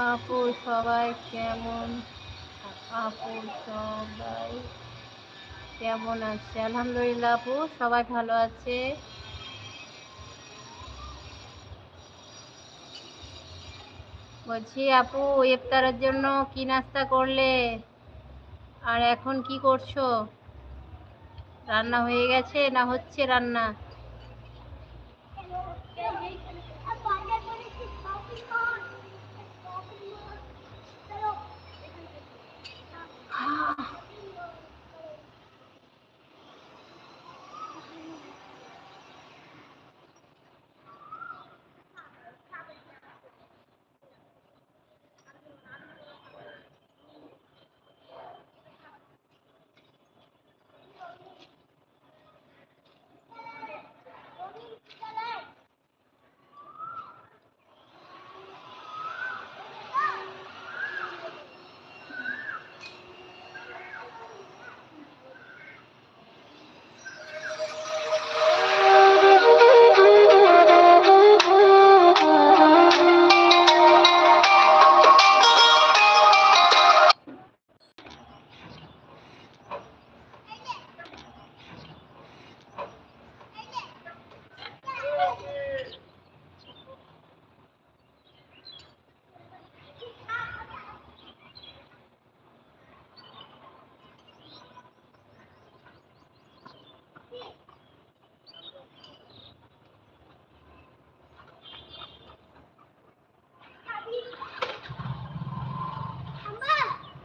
আপু সবাই কেমন? আপু সবাই কেমন আছে? আলহামদুলিল্লাহ আপু, সবাই ভালো আছে। বলছি আপু, ইফতারের জন্য কি নাস্তা করলে আর এখন কি করছো? রান্না হয়ে গেছে না হচ্ছে রান্না?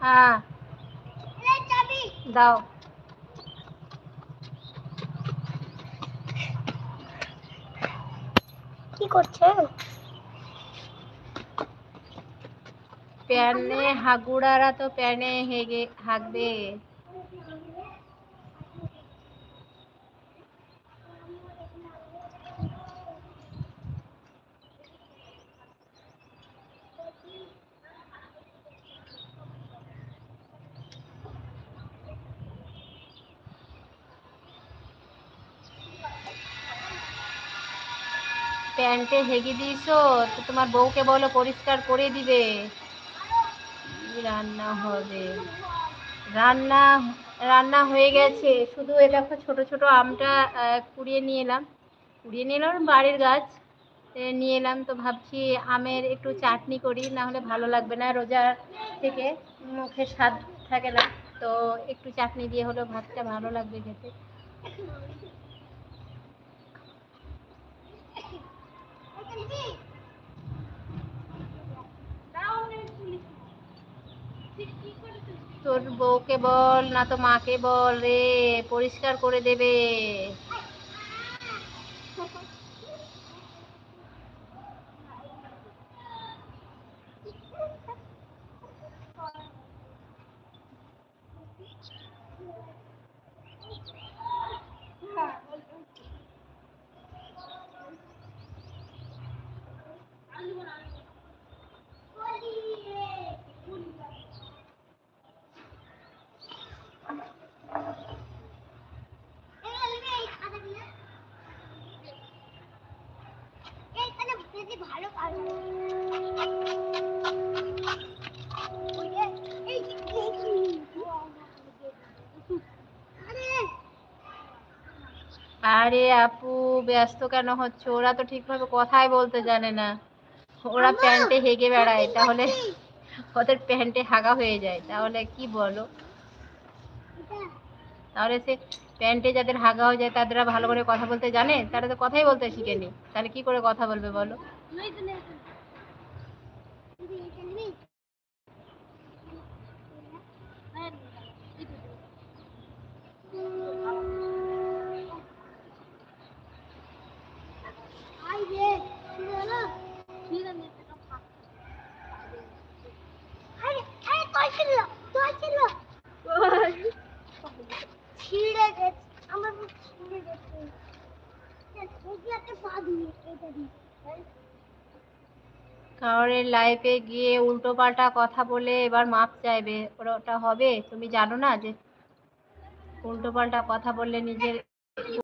হ্যাঁ, দাও। কি করছে? প্যানে হাগুড়ারা তো প্যানে হেগে হাগবে। প্যান্টে হেগে দিয়েছো তো তোমার বউকে বলো পরিষ্কার করে দিবে। কি রান্না হবে? রান্না রান্না হয়ে গেছে, শুধু এটা ছোট ছোট আমটা কুড়িয়ে নিয়ে এলাম বাড়ির গাছ নিয়ে এলাম, তো ভাবছি আমের একটু চাটনি করি, না হলে ভালো লাগবে না, রোজা থেকে মুখের স্বাদ থাকে না, তো একটু চাটনি দিয়ে হলেও ভাতটা ভালো লাগবে খেতে। তোর বউকে বল না তো মাকে বল রে, পরিষ্কার করে দেবে। আরে আপু, ব্যস্ত কেন হচ্ছে? ওরা তো ঠিকভাবে কথাই বলতে জানে না, ওরা প্যান্টে হেগে বেড়ায়, তাহলে ওদের প্যান্টে হাগা হয়ে যায়, তাহলে কি বলো? তাহলে সে প্যান্টে যাদের হাগা হয়ে যায় তারা ভালো করে কথা বলতে জানে? তারা তো কথাই বলতে শিখেনি, তাহলে কি করে কথা বলবে বলো? কারোর লাইফে গিয়ে উল্টো পাল্টা কথা বলে এবার মাপ চাইবে, ওটা হবে? তুমি জানো না যে উল্টো পাল্টা কথা বললে নিজের